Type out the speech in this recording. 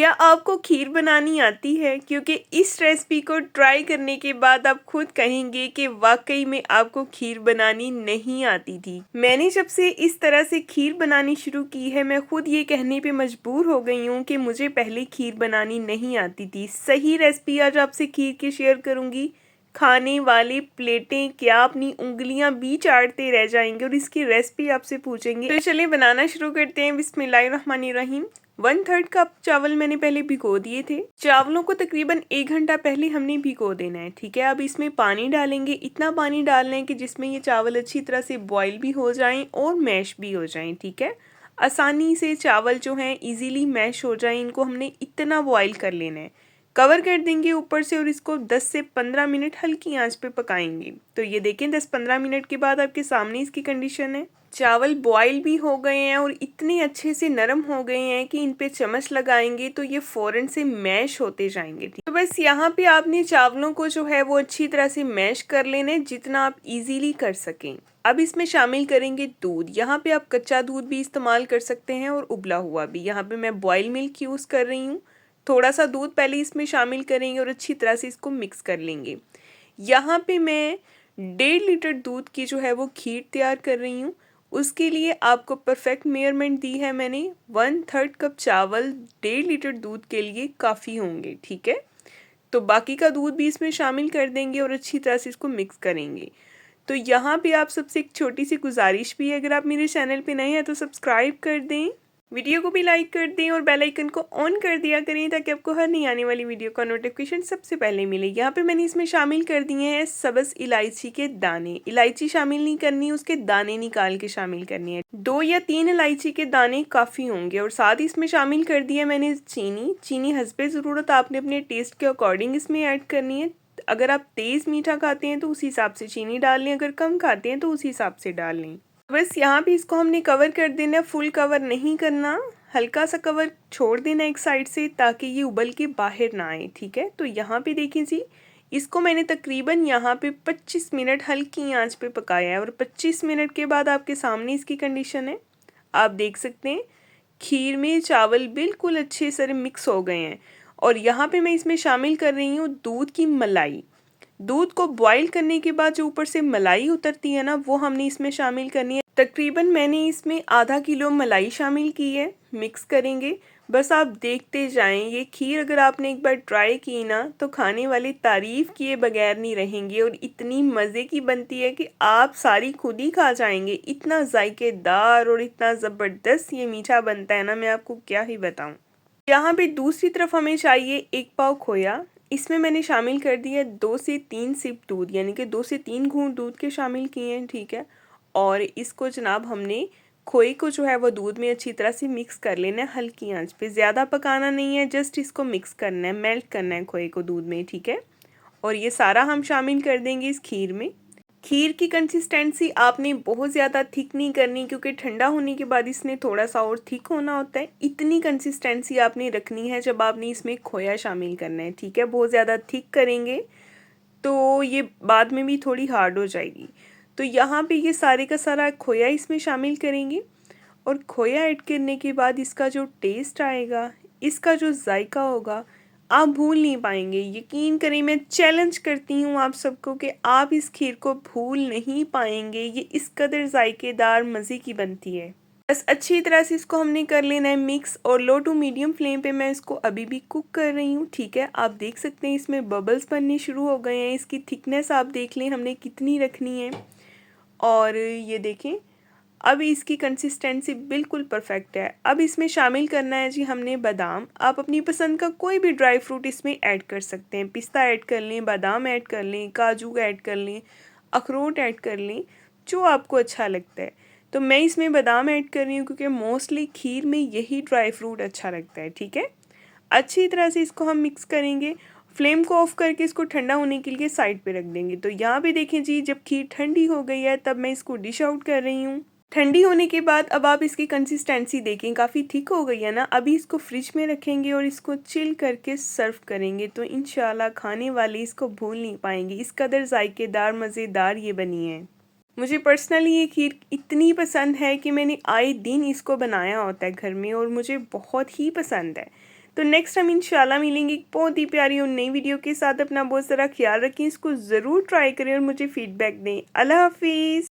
क्या आपको खीर बनानी आती है? क्योंकि इस रेसिपी को ट्राई करने के बाद आप खुद कहेंगे कि वाकई में आपको खीर बनानी नहीं आती थी। मैंने जब से इस तरह से खीर बनानी शुरू की है, मैं खुद ये कहने पे मजबूर हो गई हूँ कि मुझे पहले खीर बनानी नहीं आती थी। सही रेसिपी आज आपसे खीर की शेयर करूँगी। खाने वाली प्लेटें क्या अपनी उंगलियां भी चाटते रह जाएंगे और इसकी रेसिपी आपसे पूछेंगे। तो चलिए बनाना शुरू करते हैं। बिस्मिल्लाहिर्रहमानिर्रहीम। 1/3 कप चावल मैंने पहले भिगो दिए थे। चावलों को तकरीबन 1 घंटा पहले हमने भिगो देना है, ठीक है। अब इसमें पानी डालेंगे, इतना पानी डालना है कि जिसमें ये चावल अच्छी तरह से बॉईल भी हो जाएं और मैश भी हो जाएं, ठीक है। आसानी से चावल जो हैं इजीली मैश हो जाएं, इनको हमने इतना बॉईल कर लेना है। कवर कर देंगे ऊपर से और इसको 10 से 15 मिनट हल्की आंच पे पकाएंगे। तो ये देखें 10-15 मिनट के बाद आपके सामने इसकी कंडीशन है। चावल बॉईल भी हो गए हैं और इतने अच्छे से नरम हो गए हैं कि इन पे चम्मच लगाएंगे तो ये फ़ौरन से मैश होते जाएंगे, ठीक। तो बस यहाँ पे आपने चावलों को जो है वो अच्छी तरह से मैश कर लेना है, जितना आप इजीली कर सकें। अब इसमें शामिल करेंगे दूध। यहाँ पे आप कच्चा दूध भी इस्तेमाल कर सकते हैं और उबला हुआ भी। यहाँ पे मैं बॉयल मिल्क यूज़ कर रही हूँ। थोड़ा सा दूध पहले इसमें शामिल करेंगे और अच्छी तरह से इसको मिक्स कर लेंगे। यहाँ पे मैं 1.5 लीटर दूध की जो है वो खीर तैयार कर रही हूँ। उसके लिए आपको परफेक्ट मेजरमेंट दी है मैंने। 1/3 कप चावल 1.5 लीटर दूध के लिए काफ़ी होंगे, ठीक है। तो बाकी का दूध भी इसमें शामिल कर देंगे और अच्छी तरह से इसको मिक्स करेंगे। तो यहाँ पे आप सबसे एक छोटी सी गुजारिश भी है, अगर आप मेरे चैनल पे नए हैं तो सब्सक्राइब कर दें, वीडियो को भी लाइक कर दें और बेल आइकन को ऑन कर दिया करें ताकि आपको हर नई आने वाली वीडियो का नोटिफिकेशन सबसे पहले मिले। यहाँ पे मैंने इसमें शामिल कर दिए हैं सब्ज़ इलायची के दाने। इलायची शामिल नहीं करनी, उसके दाने निकाल के शामिल करनी है। 2 या 3 इलायची के दाने काफ़ी होंगे। और साथ ही इसमें शामिल कर दिया मैंने चीनी। चीनी हस्बे ज़रूरत आपने अपने टेस्ट के अकॉर्डिंग इसमें ऐड करनी है। अगर आप तेज़ मीठा खाते हैं तो उस हिसाब से चीनी डाल लें, अगर कम खाते हैं तो उस हिसाब से डाल लें। बस यहाँ पे इसको हमने कवर कर देना है, फुल कवर नहीं करना, हल्का सा कवर छोड़ देना एक साइड से ताकि ये उबल के बाहर ना आए, ठीक है। तो यहाँ पे देखिए जी, इसको मैंने तकरीबन यहाँ पे 25 मिनट हल्की आंच पे पकाया है और 25 मिनट के बाद आपके सामने इसकी कंडीशन है। आप देख सकते हैं खीर में चावल बिल्कुल अच्छे से मिक्स हो गए हैं। और यहाँ पे मैं इसमें शामिल कर रही हूँ दूध की मलाई। दूध को बॉईल करने के बाद जो ऊपर से मलाई उतरती है ना, वो हमने इसमें शामिल करनी है। तकरीबन मैंने इसमें आधा किलो मलाई शामिल की है। मिक्स करेंगे, बस आप देखते जाएं। ये खीर अगर आपने एक बार ट्राई की ना तो खाने वाले तारीफ़ किए बगैर नहीं रहेंगे और इतनी मज़े की बनती है कि आप सारी खुद ही खा जाएंगे। इतना जायकेदार और इतना ज़बरदस्त ये मीठा बनता है ना, मैं आपको क्या ही बताऊँ। यहाँ पे दूसरी तरफ हमें चाहिए 1 पाव खोया। इसमें मैंने शामिल कर दिया 2 से 3 सिप दूध, यानी कि 2 से 3 घूंट दूध के शामिल किए हैं, ठीक है। और इसको जनाब हमने खोए को जो है वो दूध में अच्छी तरह से मिक्स कर लेना है हल्की आंच पे। ज़्यादा पकाना नहीं है, जस्ट इसको मिक्स करना है, मेल्ट करना है खोए को दूध में, ठीक है। और ये सारा हम शामिल कर देंगे इस खीर में। खीर की कंसिस्टेंसी आपने बहुत ज़्यादा थिक नहीं करनी, क्योंकि ठंडा होने के बाद इसने थोड़ा सा और थिक होना होता है। इतनी कंसिस्टेंसी आपने रखनी है जब आपने इसमें खोया शामिल करना है, ठीक है। बहुत ज़्यादा थिक करेंगे तो ये बाद में भी थोड़ी हार्ड हो जाएगी। तो यहाँ पे ये सारे का सारा खोया इसमें शामिल करेंगे और खोया ऐड करने के बाद इसका जो टेस्ट आएगा, इसका जो जायका होगा, आप भूल नहीं पाएंगे। यकीन करें, मैं चैलेंज करती हूँ आप सबको कि आप इस खीर को भूल नहीं पाएंगे। ये इस कदर जायकेदार मज़े की बनती है। बस अच्छी तरह से इसको हमने कर लेना है मिक्स और लो टू मीडियम फ्लेम पे मैं इसको अभी भी कुक कर रही हूँ, ठीक है। आप देख सकते हैं इसमें बबल्स बनने शुरू हो गए हैं। इसकी थिकनेस आप देख लें हमने कितनी रखनी है। और ये देखें अब इसकी कंसिस्टेंसी बिल्कुल परफेक्ट है। अब इसमें शामिल करना है जी हमने बादाम। आप अपनी पसंद का कोई भी ड्राई फ्रूट इसमें ऐड कर सकते हैं। पिस्ता ऐड कर लें, बादाम ऐड कर लें, काजू ऐड कर लें, अखरोट ऐड कर लें, जो आपको अच्छा लगता है। तो मैं इसमें बादाम ऐड कर रही हूँ क्योंकि मोस्टली खीर में यही ड्राई फ्रूट अच्छा लगता है, ठीक है। अच्छी तरह से इसको हम मिक्स करेंगे। फ्लेम को ऑफ करके इसको ठंडा होने के लिए साइड पे रख देंगे। तो यहाँ पे देखें जी, जब खीर ठंडी हो गई है तब मैं इसको डिश आउट कर रही हूँ। ठंडी होने के बाद अब आप इसकी कंसिस्टेंसी देखें, काफ़ी थिक हो गई है ना। अभी इसको फ्रिज में रखेंगे और इसको चिल करके सर्व करेंगे तो इंशाल्लाह खाने वाले इसको भूल नहीं पाएंगे। इस कदर जायकेदार मज़ेदार ये बनी है। मुझे पर्सनली ये खीर इतनी पसंद है कि मैंने आए दिन इसको बनाया होता है घर में और मुझे बहुत ही पसंद है। तो नेक्स्ट हम इंशाल्लाह मिलेंगे एक बहुत ही प्यारी और नई वीडियो के साथ। अपना बहुत सारा ख्याल रखें, इसको ज़रूर ट्राई करें और मुझे फीडबैक दें। अल्लाह हाफिज़।